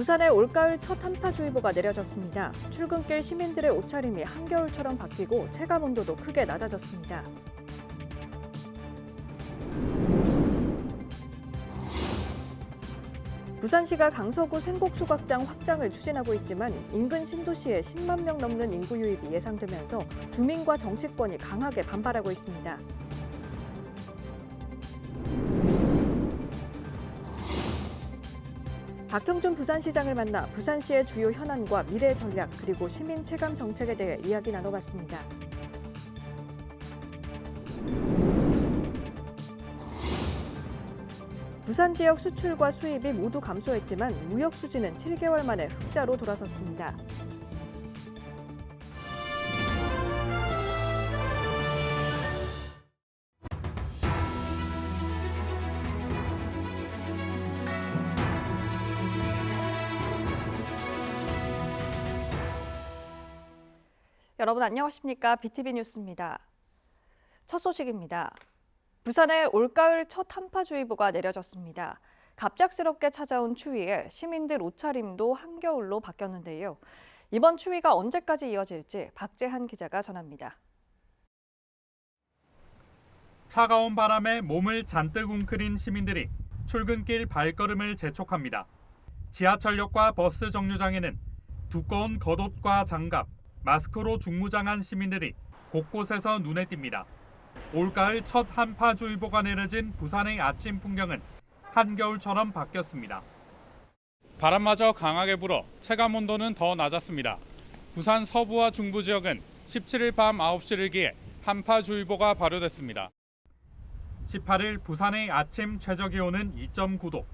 부산에 올가을 첫 한파주의보가 내려졌습니다. 출근길 시민들의 옷차림이 한겨울처럼 바뀌고 체감 온도도 크게 낮아졌습니다. 부산시가 강서구 생곡소각장 확장을 추진하고 있지만 인근 신도시에 10만 명 넘는 인구 유입이 예상되면서 주민과 정치권이 강하게 반발하고 있습니다. 박형준 부산시장을 만나 부산시의 주요 현안과 미래 전략 그리고 시민 체감 정책에 대해 이야기 나눠봤습니다. 부산 지역 수출과 수입이 모두 감소했지만 무역 수지는 7개월 만에 흑자로 돌아섰습니다. 여러분 안녕하십니까? BTV 뉴스입니다. 첫 소식입니다. 부산에 올가을 첫 한파주의보가 내려졌습니다. 갑작스럽게 찾아온 추위에 시민들 옷차림도 한겨울로 바뀌었는데요. 이번 추위가 언제까지 이어질지 박재한 기자가 전합니다. 차가운 바람에 몸을 잔뜩 웅크린 시민들이 출근길 발걸음을 재촉합니다. 지하철역과 버스 정류장에는 두꺼운 겉옷과 장갑, 마스크로 중무장한 시민들이 곳곳에서 눈에 띕니다. 올가을 첫 한파주의보가 내려진 부산의 아침 풍경은 한겨울처럼 바뀌었습니다. 바람마저 강하게 불어 체감 온도는 더 낮았습니다. 부산 서부와 중부 지역은 17일 밤 9시를 기해 한파주의보가 발효됐습니다. 18일 부산의 아침 최저기온은 2.9도.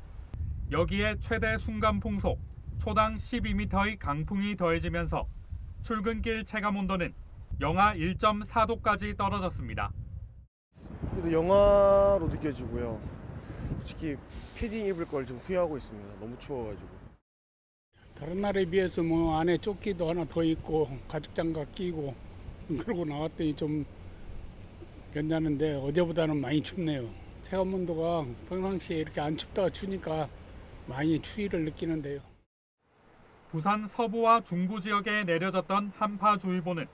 여기에 최대 순간 풍속 초당 12m의 강풍이 더해지면서 출근길 체감 온도는 영하 1.4도까지 떨어졌습니다. 그래도 영하로 느껴지고요. 솔직히 패딩 입을 걸 좀 후회하고 있습니다. 너무 추워가지고. 다른 날에 비해서 뭐 안에 조끼도 하나 더 입고 가죽 장갑 끼고 그러고 나왔더니 좀 괜찮은데 어제보다는 많이 춥네요. 체감 온도가 평상시에 이렇게 안 춥다가 추니까 많이 추위를 느끼는데요. 부산 서부와 중부 지역에 내려졌던 한파주의보는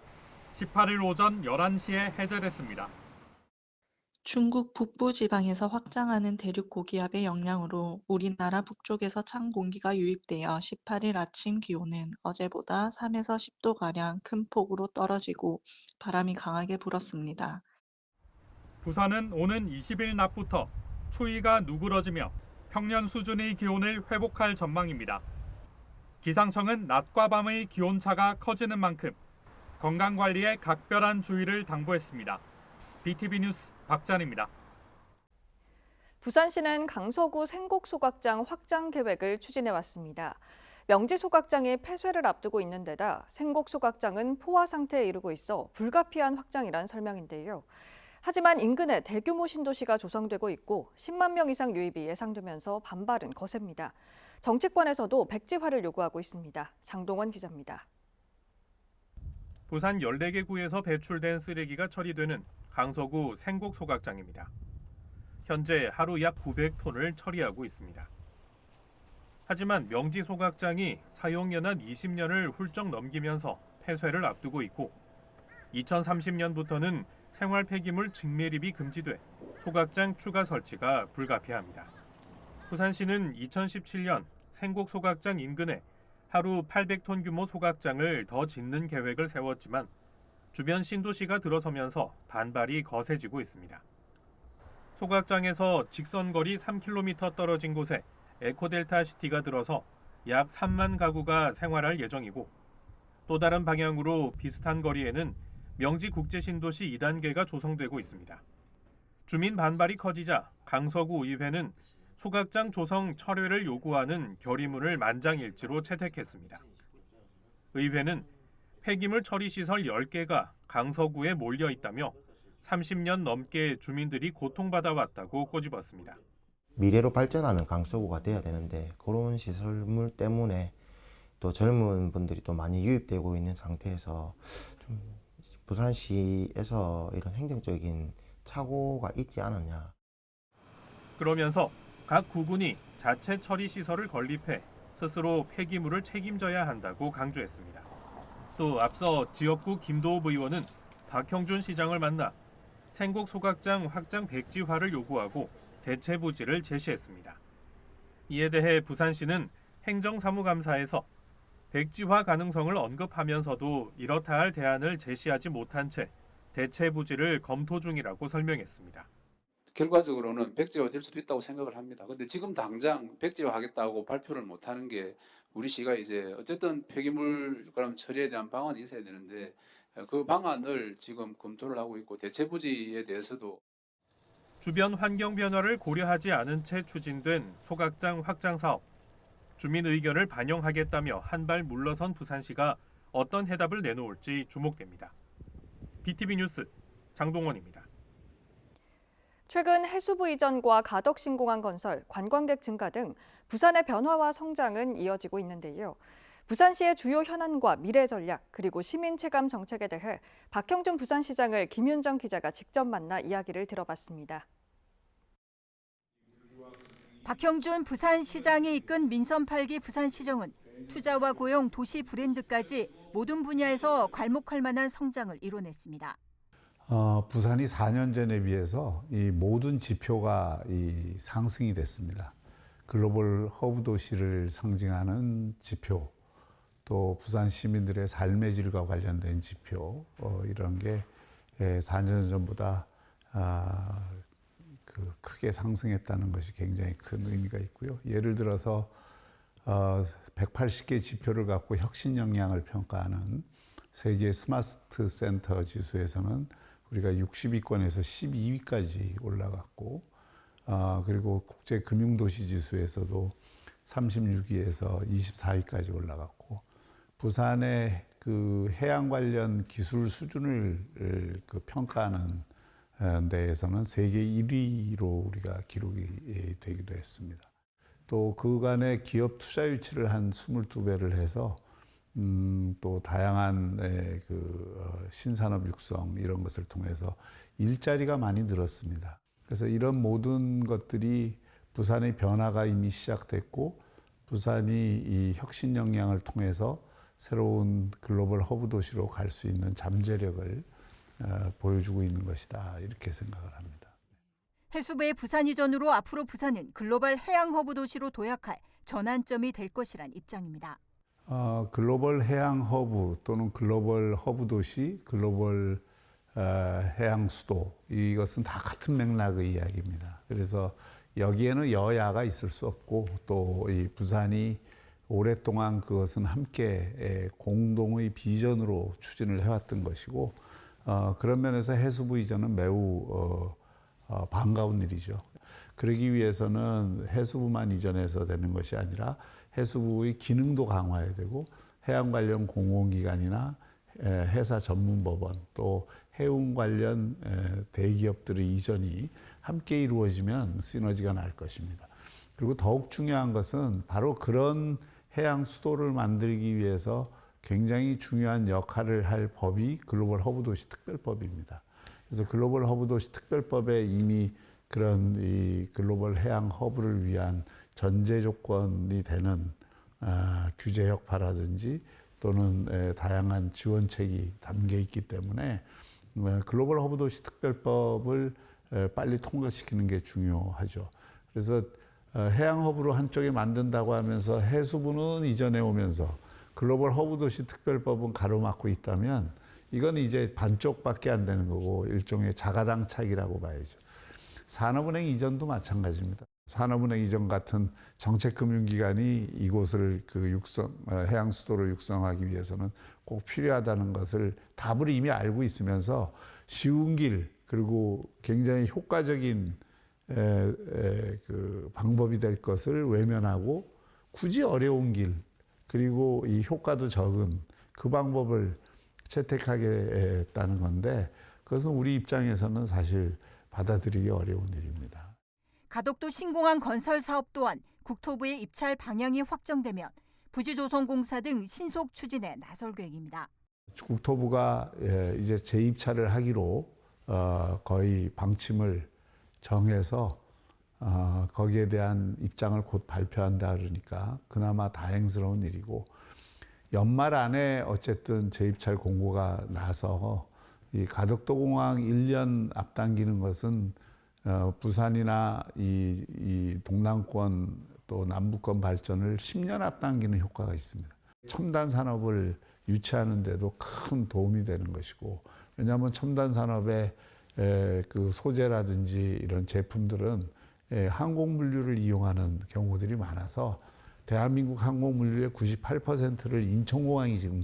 18일 오전 11시에 해제됐습니다. 중국 북부 지방에서 확장하는 대륙 고기압의 영향으로 우리나라 북쪽에서 찬 공기가 유입되어 18일 아침 기온은 어제보다 3에서 10도가량 큰 폭으로 떨어지고 바람이 강하게 불었습니다. 부산은 오는 20일 낮부터 추위가 누그러지며 평년 수준의 기온을 회복할 전망입니다. 기상청은 낮과 밤의 기온차가 커지는 만큼 건강관리에 각별한 주의를 당부했습니다. BTV 뉴스 박찬입니다. 부산시는 강서구 생곡소각장 확장 계획을 추진해왔습니다. 명지소각장이 폐쇄를 앞두고 있는 데다 생곡소각장은 포화 상태에 이르고 있어 불가피한 확장이란 설명인데요. 하지만 인근에 대규모 신도시가 조성되고 있고 10만 명 이상 유입이 예상되면서 반발은 거셉니다. 정치권에서도 백지화를 요구하고 있습니다. 장동원 기자입니다. 부산 14개 구에서 배출된 쓰레기가 처리되는 강서구 생곡소각장입니다. 현재 하루 약 900톤을 처리하고 있습니다. 하지만 명지소각장이 사용연한 20년을 훌쩍 넘기면서 폐쇄를 앞두고 있고 2030년부터는 생활 폐기물 직매립이 금지돼 소각장 추가 설치가 불가피합니다. 부산시는 2017년 생곡소각장 인근에 하루 800톤 규모 소각장을 더 짓는 계획을 세웠지만 주변 신도시가 들어서면서 반발이 거세지고 있습니다. 소각장에서 직선거리 3km 떨어진 곳에 에코델타 시티가 들어서 약 3만 가구가 생활할 예정이고 또 다른 방향으로 비슷한 거리에는 명지국제신도시 2단계가 조성되고 있습니다. 주민 반발이 커지자 강서구 의회는 소각장 조성 철회를 요구하는 결의문을 만장일치로 채택했습니다. 의회는 폐기물 처리 시설 10개가 강서구에 몰려 있다며 30년 넘게 주민들이 고통받아왔다고 꼬집었습니다. 미래로 발전하는 강서구가 돼야 되는데 그런 시설물 때문에 또 젊은 분들이 또 많이 유입되고 있는 상태에서 좀 부산시에서 이런 행정적인 착오가 있지 않았냐. 그러면서 각 구군이 자체 처리 시설을 건립해 스스로 폐기물을 책임져야 한다고 강조했습니다. 또 앞서 지역구 김도읍 의원은 박형준 시장을 만나 생곡 소각장 확장 백지화를 요구하고 대체 부지를 제시했습니다. 이에 대해 부산시는 행정사무감사에서 백지화 가능성을 언급하면서도 이렇다 할 대안을 제시하지 못한 채 대체 부지를 검토 중이라고 설명했습니다. 결과적으로는 백지화 될 수도 있다고 생각을 합니다. 근데 지금 당장 백지화 하겠다고 발표를 못 하는 게 우리 시가 이제 어쨌든 폐기물 그럼 처리에 대한 방안이 있어야 되는데 그 방안을 지금 검토를 하고 있고 대체 부지에 대해서도 주변 환경 변화를 고려하지 않은 채 추진된 소각장 확장 사업. 주민 의견을 반영하겠다며 한 발 물러선 부산시가 어떤 해답을 내놓을지 주목됩니다. BTV 뉴스 장동원입니다. 최근 해수부 이전과 가덕 신공항 건설, 관광객 증가 등 부산의 변화와 성장은 이어지고 있는데요. 부산시의 주요 현안과 미래 전략, 그리고 시민 체감 정책에 대해 박형준 부산시장을 김윤정 기자가 직접 만나 이야기를 들어봤습니다. 박형준 부산시장이 이끈 민선 8기 부산시정은 투자와 고용, 도시 브랜드까지 모든 분야에서 괄목할 만한 성장을 이뤄냈습니다. 부산이 4년 전에 비해서 이 모든 지표가 상승이 됐습니다. 글로벌 허브 도시를 상징하는 지표, 또 부산 시민들의 삶의 질과 관련된 지표, 이런 게 4년 전보다 크게 상승했다는 것이 굉장히 큰 의미가 있고요. 예를 들어서 180개 지표를 갖고 혁신 역량을 평가하는 세계 스마트 센터 지수에서는 우리가 60위권에서 12위까지 올라갔고, 그리고 국제 금융도시 지수에서도 36위에서 24위까지 올라갔고, 부산의 그 해양 관련 기술 수준을 평가하는 데에서는 세계 1위로 우리가 기록이 되기도 했습니다. 또 그간의 기업 투자 유치를 한 22배를 해서 또 다양한 신산업 육성 이런 것을 통해서 일자리가 많이 늘었습니다. 그래서 이런 모든 것들이 부산의 변화가 이미 시작됐고, 부산이 이 혁신 역량을 통해서 새로운 글로벌 허브 도시로 갈 수 있는 잠재력을 보여주고 있는 것이다, 이렇게 생각을 합니다. 해수부의 부산 이전으로 앞으로 부산은 글로벌 해양 허브 도시로 도약할 전환점이 될 것이란 입장입니다. 글로벌 해양 허브 또는 글로벌 허브 도시, 글로벌 해양 수도, 이것은 다 같은 맥락의 이야기입니다. 그래서 여기에는 여야가 있을 수 없고, 또 이 부산이 오랫동안 그것은 함께 공동의 비전으로 추진을 해왔던 것이고, 그런 면에서 해수부 이전은 매우 반가운 일이죠. 그러기 위해서는 해수부만 이전해서 되는 것이 아니라 해수부의 기능도 강화해야 되고, 해양 관련 공공기관이나 해사 전문법원, 또 해운 관련 대기업들의 이전이 함께 이루어지면 시너지가 날 것입니다. 그리고 더욱 중요한 것은 바로 그런 해양 수도를 만들기 위해서 굉장히 중요한 역할을 할 법이 글로벌 허브도시 특별법입니다. 그래서 글로벌 허브도시 특별법에 이미 그런 이 글로벌 해양 허브를 위한 전제 조건이 되는 규제 혁파라든지 또는 다양한 지원책이 담겨 있기 때문에 글로벌 허브도시 특별법을 빨리 통과시키는 게 중요하죠. 그래서 해양 허브로 한쪽에 만든다고 하면서 해수부는 이전해 오면서 글로벌 허브도시 특별법은 가로막고 있다면 이건 이제 반쪽밖에 안 되는 거고 일종의 자가당착이라고 봐야죠. 산업은행 이전도 마찬가지입니다. 산업은행 이전 같은 정책금융기관이 이곳을 해양 수도를 육성하기 위해서는 꼭 필요하다는 것을 답을 이미 알고 있으면서 쉬운 길, 그리고 굉장히 효과적인 방법이 될 것을 외면하고 굳이 어려운 길, 그리고 이 효과도 적은 그 방법을 채택하게 했다는 건데, 그것은 우리 입장에서는 사실 받아들이기 어려운 일입니다. 가덕도 신공항 건설 사업 또한 국토부의 입찰 방향이 확정되면 부지조성공사 등 신속 추진에 나설 계획입니다. 국토부가 이제 재입찰을 하기로 거의 방침을 정해서 거기에 대한 입장을 곧 발표한다 그러니까 그나마 다행스러운 일이고 연말 안에 어쨌든 재입찰 공고가 나서 이 가덕도 공항 1년 앞당기는 것은 부산이나 이 동남권 또 남부권 발전을 10년 앞당기는 효과가 있습니다. 첨단 산업을 유치하는 데도 큰 도움이 되는 것이고 왜냐하면 첨단 산업의 그 소재라든지 이런 제품들은 항공 물류를 이용하는 경우들이 많아서 대한민국 항공 물류의 98%를 인천공항이 지금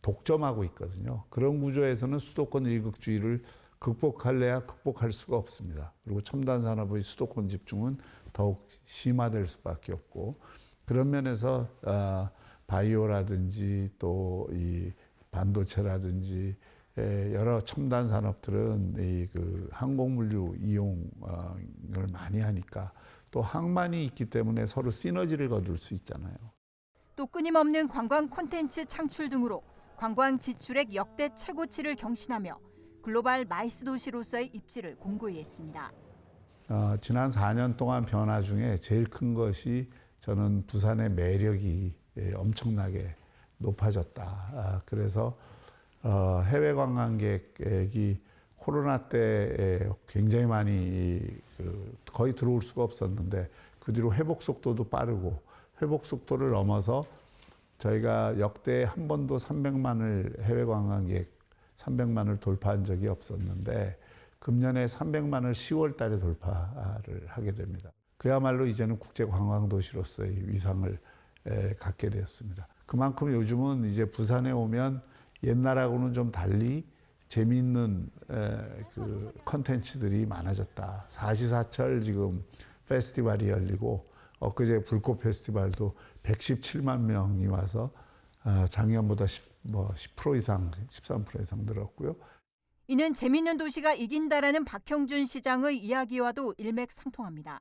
독점하고 있거든요. 그런 구조에서는 수도권 일극주의를 극복할래야 극복할 수가 없습니다. 그리고 첨단 산업의 수도권 집중은 더욱 심화될 수밖에 없고 그런 면에서 바이오라든지 또 이 반도체라든지 여러 첨단 산업들은 이 그 항공 물류 이용을 많이 하니까 또 항만이 있기 때문에 서로 시너지를 거둘 수 있잖아요. 또 끊임없는 관광 콘텐츠 창출 등으로 관광 지출액 역대 최고치를 경신하며 글로벌 마이스 도시로서의 입지를 공고히 했습니다. 지난 4년 동안 변화 중에 제일 큰 것이 저는 부산의 매력이 엄청나게 높아졌다. 그래서 해외 관광객이 코로나 때 굉장히 많이 거의 들어올 수가 없었는데 그 뒤로 회복 속도도 빠르고 회복 속도를 넘어서 저희가 역대 한 번도 300만을 해외 관광객 300만을 돌파한 적이 없었는데 금년에 300만을 10월 달에 돌파를 하게 됩니다. 그야말로 이제는 국제 관광 도시로서의 위상을 갖게 되었습니다. 그만큼 요즘은 이제 부산에 오면 옛날하고는 좀 달리 재미있는 그 컨텐츠들이 많아졌다. 사시사철 지금 페스티벌이 열리고 엊그제 불꽃 페스티벌도 117만 명이 와서 작년보다 10% 이상, 13% 이상 늘었고요. 이는 재밌는 도시가 이긴다라는 박형준 시장의 이야기와도 일맥상통합니다.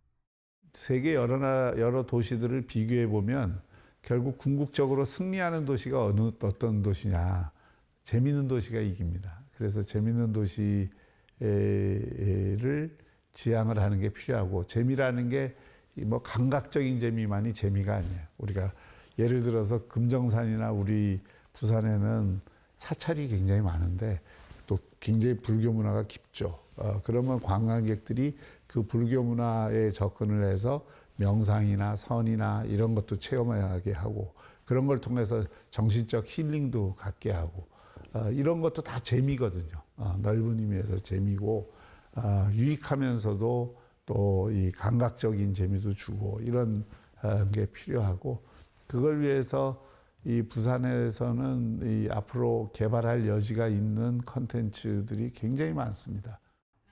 세계 여러 도시들을 비교해 보면 결국 궁극적으로 승리하는 도시가 어떤 도시냐, 재밌는 도시가 이깁니다. 그래서 재밌는 도시를 지향을 하는 게 필요하고 재미라는 게 뭐 감각적인 재미만이 재미가 아니에요. 우리가 예를 들어서 금정산이나 우리 부산에는 사찰이 굉장히 많은데 또 굉장히 불교 문화가 깊죠. 그러면 관광객들이 그 불교 문화에 접근을 해서 명상이나 선이나 이런 것도 체험하게 하고 그런 걸 통해서 정신적 힐링도 갖게 하고 이런 것도 다 재미거든요. 넓은 의미에서 재미고 유익하면서도 또 이 감각적인 재미도 주고 이런 게 필요하고 그걸 위해서 이 부산에서는 이 앞으로 개발할 여지가 있는 컨텐츠들이 굉장히 많습니다.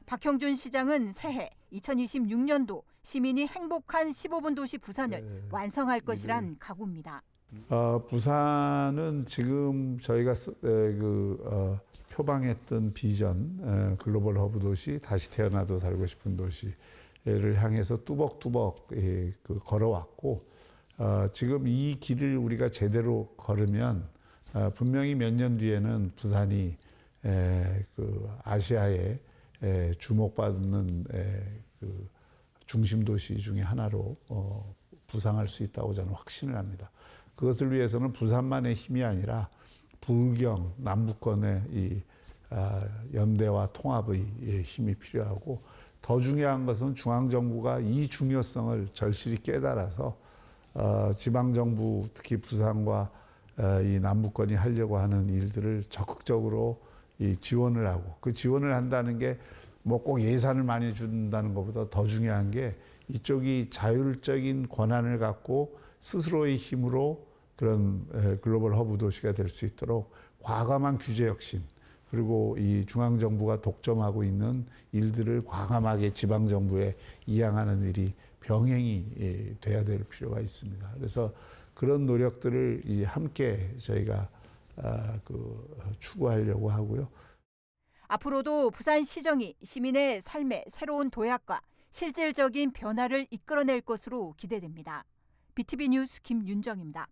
박형준 시장은 새해 2026년도 시민이 행복한 15분 도시 부산을 완성할 것이란 각오입니다. 부산은 지금 저희가 표방했던 비전 글로벌 허브 도시 다시 태어나도 살고 싶은 도시를 향해서 뚜벅뚜벅 걸어왔고 지금 이 길을 우리가 제대로 걸으면 분명히 몇 년 뒤에는 부산이 아시아에 주목받는 중심 도시 중에 하나로 부상할 수 있다고 저는 확신을 합니다. 그것을 위해서는 부산만의 힘이 아니라 불경, 남부권의 이 연대와 통합의 힘이 필요하고 더 중요한 것은 중앙정부가 이 중요성을 절실히 깨달아서 지방정부 특히 부산과 이 남부권이 하려고 하는 일들을 적극적으로 이 지원을 하고 그 지원을 한다는 게 뭐 꼭 예산을 많이 준다는 것보다 더 중요한 게 이쪽이 자율적인 권한을 갖고 스스로의 힘으로 그런 글로벌 허브 도시가 될 수 있도록 과감한 규제 혁신 그리고 이 중앙정부가 독점하고 있는 일들을 과감하게 지방정부에 이양하는 일이 병행이 돼야 될 필요가 있습니다. 그래서 그런 노력들을 이제 함께 저희가 추구하려고 하고요. 앞으로도 부산시정이 시민의 삶의 새로운 도약과 실질적인 변화를 이끌어낼 것으로 기대됩니다. BTV 뉴스 김윤정입니다.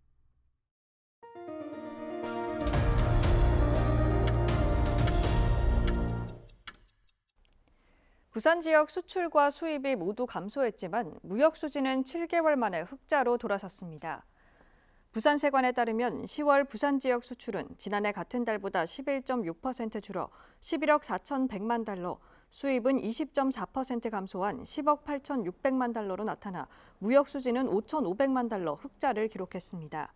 부산 지역 수출과 수입이 모두 감소했지만 무역 수지는 7개월 만에 흑자로 돌아섰습니다. 부산세관에 따르면 10월 부산 지역 수출은 지난해 같은 달보다 11.6% 줄어 11억 4,100만 달러, 수입은 20.4% 감소한 10억 8,600만 달러로 나타나 무역 수지는 5,500만 달러 흑자를 기록했습니다.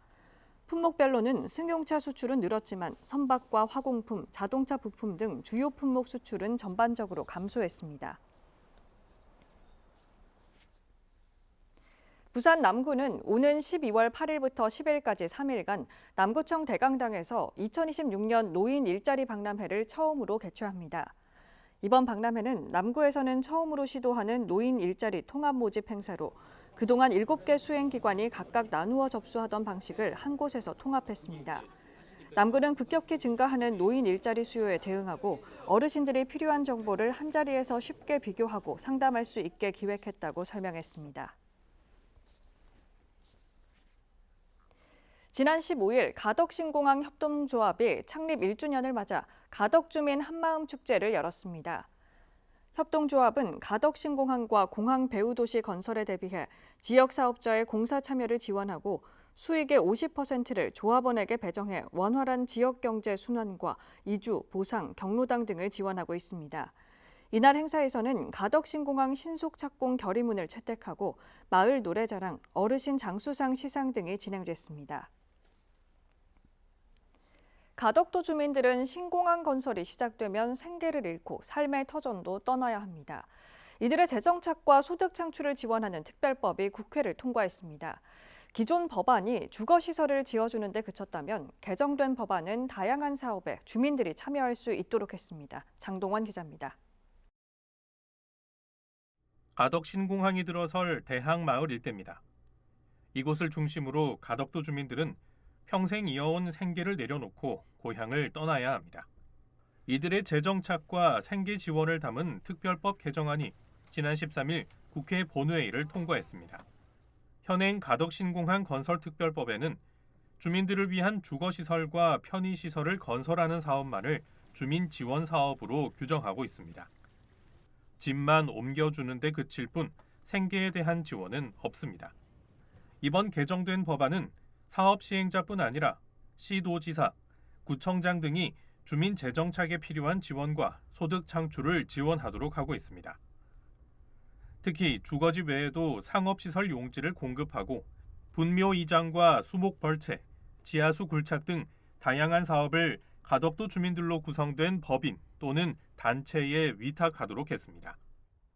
품목별로는 승용차 수출은 늘었지만 선박과 화공품, 자동차 부품 등 주요 품목 수출은 전반적으로 감소했습니다. 부산 남구는 오는 12월 8일부터 10일까지 3일간 남구청 대강당에서 2026년 노인 일자리 박람회를 처음으로 개최합니다. 이번 박람회는 남구에서는 처음으로 시도하는 노인 일자리 통합 모집 행사로 그동안 7개 수행기관이 각각 나누어 접수하던 방식을 한 곳에서 통합했습니다. 남구는 급격히 증가하는 노인 일자리 수요에 대응하고 어르신들이 필요한 정보를 한자리에서 쉽게 비교하고 상담할 수 있게 기획했다고 설명했습니다. 지난 15일 가덕신공항 협동조합이 창립 1주년을 맞아 가덕주민 한마음 축제를 열었습니다. 협동조합은 가덕신공항과 공항 배후도시 건설에 대비해 지역 사업자의 공사 참여를 지원하고 수익의 50%를 조합원에게 배정해 원활한 지역 경제 순환과 이주, 보상, 경로당 등을 지원하고 있습니다. 이날 행사에서는 가덕신공항 신속착공 결의문을 채택하고 마을 노래자랑, 어르신 장수상 시상 등이 진행됐습니다. 가덕도 주민들은 신공항 건설이 시작되면 생계를 잃고 삶의 터전도 떠나야 합니다. 이들의 재정 착과 소득 창출을 지원하는 특별법이 국회를 통과했습니다. 기존 법안이 주거시설을 지어주는 데 그쳤다면 개정된 법안은 다양한 사업에 주민들이 참여할 수 있도록 했습니다. 장동원 기자입니다. 가덕 신공항이 들어설 대항마을 일대입니다. 이곳을 중심으로 가덕도 주민들은 평생 이어온 생계를 내려놓고 고향을 떠나야 합니다. 이들의 재정 착과 생계 지원을 담은 특별법 개정안이 지난 13일 국회 본회의를 통과했습니다. 현행 가덕 신공항 건설 특별법에는 주민들을 위한 주거시설과 편의시설을 건설하는 사업만을 주민 지원 사업으로 규정하고 있습니다. 집만 옮겨주는 데 그칠 뿐 생계에 대한 지원은 없습니다. 이번 개정된 법안은 사업 시행자뿐 아니라 시도지사, 구청장 등이 주민 재정착에 필요한 지원과 소득 창출을 지원하도록 하고 있습니다. 특히 주거지 외에도 상업시설 용지를 공급하고 분묘 이장과 수목 벌채, 지하수 굴착 등 다양한 사업을 가덕도 주민들로 구성된 법인 또는 단체에 위탁하도록 했습니다.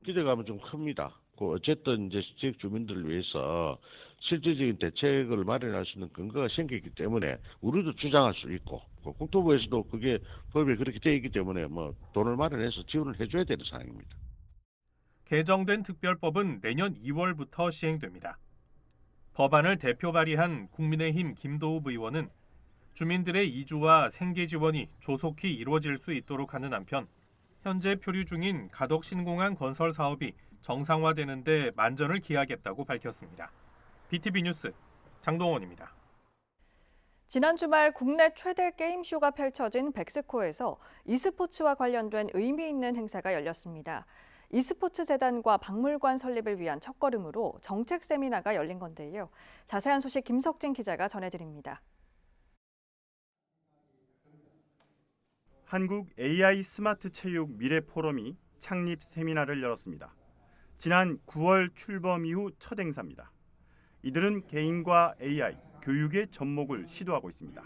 기대감은 좀 큽니다. 어쨌든 이제 지역 주민들을 위해서 실질적인 대책을 마련할 수 있는 근거가 생기기 때문에 우리도 주장할 수 있고 국토부에서도 그게 법에 그렇게 되어 있기 때문에 돈을 마련해서 지원을 해줘야 되는 상황입니다. 개정된 특별법은 내년 2월부터 시행됩니다. 법안을 대표 발의한 국민의힘 김도읍 의원은 주민들의 이주와 생계 지원이 조속히 이루어질 수 있도록 하는 한편 현재 표류 중인 가덕 신공항 건설 사업이 정상화되는 데 만전을 기하겠다고 밝혔습니다. BTV 뉴스 장동원입니다. 지난 주말 국내 최대 게임쇼가 펼쳐진 백스코에서 e스포츠와 관련된 의미 있는 행사가 열렸습니다. e스포츠 재단과 박물관 설립을 위한 첫걸음으로 정책 세미나가 열린 건데요. 자세한 소식 김석진 기자가 전해드립니다. 한국 AI 스마트 체육 미래 포럼이 창립 세미나를 열었습니다. 지난 9월 출범 이후 첫 행사입니다. 이들은 개인과 AI, 교육의 접목을 시도하고 있습니다.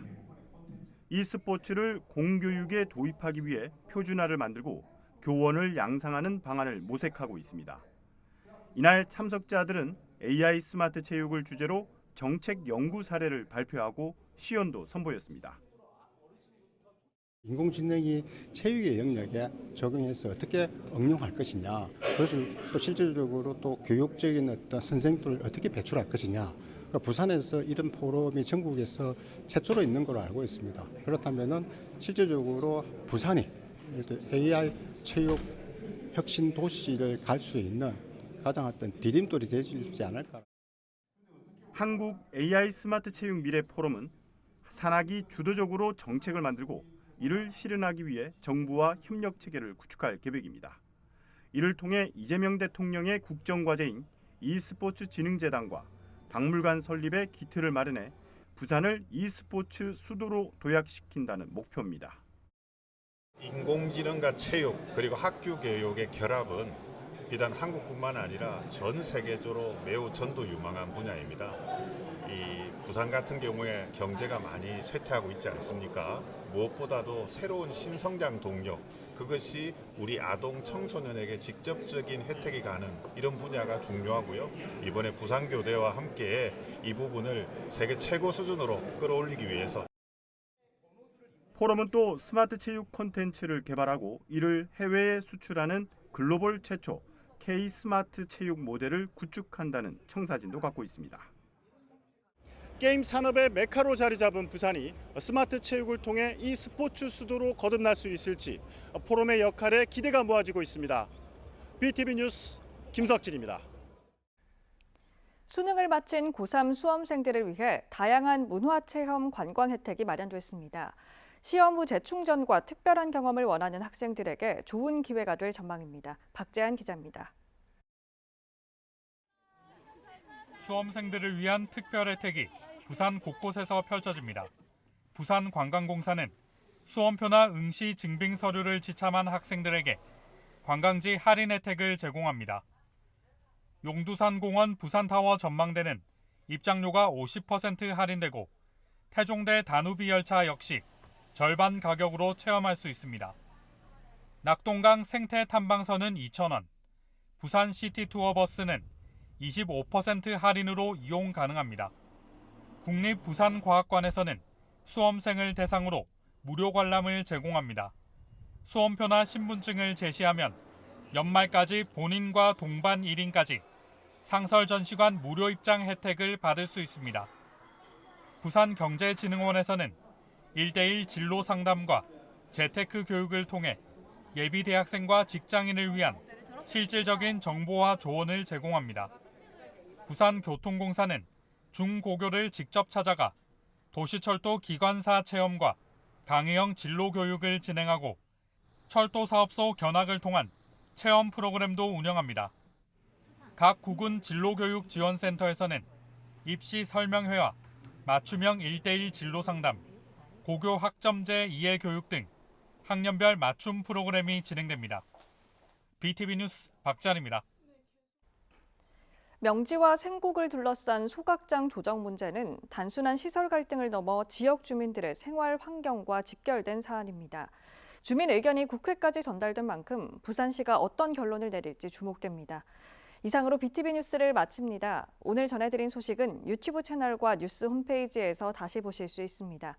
e스포츠를 공교육에 도입하기 위해 표준화를 만들고 교원을 양상하는 방안을 모색하고 있습니다. 이날 참석자들은 AI 스마트 체육을 주제로 정책 연구 사례를 발표하고 시연도 선보였습니다. 인공지능이 체육의 영역에 적용해서 어떻게 응용할 것이냐, 그것을 또 실질적으로 또 교육적인 어떤 선생들을 어떻게 배출할 것이냐. 그러니까 부산에서 이런 포럼이 전국에서 최초로 있는 걸로 알고 있습니다. 그렇다면은 실질적으로 부산이 AI 체육 혁신 도시를 갈 수 있는 가장 어떤 디딤돌이 되지 않을까. 한국 AI 스마트 체육 미래 포럼은 산학이 주도적으로 정책을 만들고 이를 실현하기 위해 정부와 협력 체계를 구축할 계획입니다. 이를 통해 이재명 대통령의 국정과제인 e스포츠 진흥재단과 박물관 설립의 기틀을 마련해 부산을 e스포츠 수도로 도약시킨다는 목표입니다. 인공지능과 체육 그리고 학교 교육의 결합은 비단 한국뿐만 아니라 전 세계적으로 매우 전도유망한 분야입니다. 이 부산 같은 경우에 경제가 많이 쇠퇴하고 있지 않습니까? 무엇보다도 새로운 신성장 동력, 그것이 우리 아동 청소년에게 직접적인 혜택이 가는 이런 분야가 중요하고요. 이번에 부산교대와 함께 이 부분을 세계 최고 수준으로 끌어올리기 위해서 포럼은 또 스마트 체육 콘텐츠를 개발하고 이를 해외에 수출하는 글로벌 최초 K 스마트 체육 모델을 구축한다는 청사진도 갖고 있습니다. 게임 산업의 메카로 자리 잡은 부산이 스마트 체육을 통해 이 스포츠 수도로 거듭날 수 있을지 포럼의 역할에 기대가 모아지고 있습니다. BTV 뉴스 김석진입니다. 수능을 마친 고3 수험생들을 위해 다양한 문화체험 관광 혜택이 마련됐습니다. 시험 후 재충전과 특별한 경험을 원하는 학생들에게 좋은 기회가 될 전망입니다. 박재한 기자입니다. 수험생들을 위한 특별 혜택이 부산 곳곳에서 펼쳐집니다. 부산관광공사는 수험표나 응시 증빙 서류를 지참한 학생들에게 관광지 할인 혜택을 제공합니다. 용두산공원 부산타워 전망대는 입장료가 50% 할인되고 태종대 다누비 열차 역시 절반 가격으로 체험할 수 있습니다. 낙동강 생태 탐방선은 2,000원, 부산 시티투어버스는 25% 할인으로 이용 가능합니다. 국립부산과학관에서는 수험생을 대상으로 무료 관람을 제공합니다. 수험표나 신분증을 제시하면 연말까지 본인과 동반 1인까지 상설전시관 무료 입장 혜택을 받을 수 있습니다. 부산경제진흥원에서는 1:1 진로 상담과 재테크 교육을 통해 예비 대학생과 직장인을 위한 실질적인 정보와 조언을 제공합니다. 부산교통공사는 중고교를 직접 찾아가 도시철도 기관사 체험과 강의형 진로 교육을 진행하고 철도사업소 견학을 통한 체험 프로그램도 운영합니다. 각 구군 진로교육지원센터에서는 입시 설명회와 맞춤형 1:1 진로 상담, 고교 학점제 이해 교육 등 학년별 맞춤 프로그램이 진행됩니다. BTV 뉴스 박찬입니다. 명지와 생곡을 둘러싼 소각장 조정 문제는 단순한 시설 갈등을 넘어 지역 주민들의 생활 환경과 직결된 사안입니다. 주민 의견이 국회까지 전달된 만큼 부산시가 어떤 결론을 내릴지 주목됩니다. 이상으로 BTV 뉴스를 마칩니다. 오늘 전해드린 소식은 유튜브 채널과 뉴스 홈페이지에서 다시 보실 수 있습니다.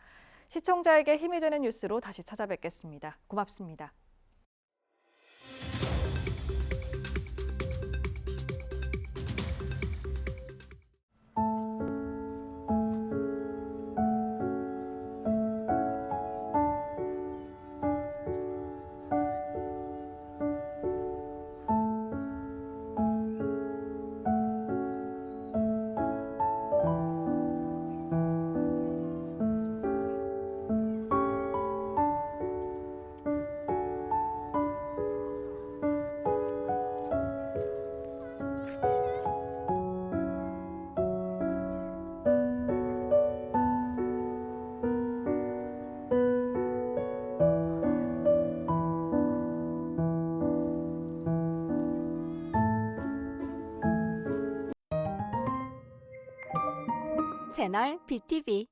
시청자에게 힘이 되는 뉴스로 다시 찾아뵙겠습니다. 고맙습니다. 채널 BTV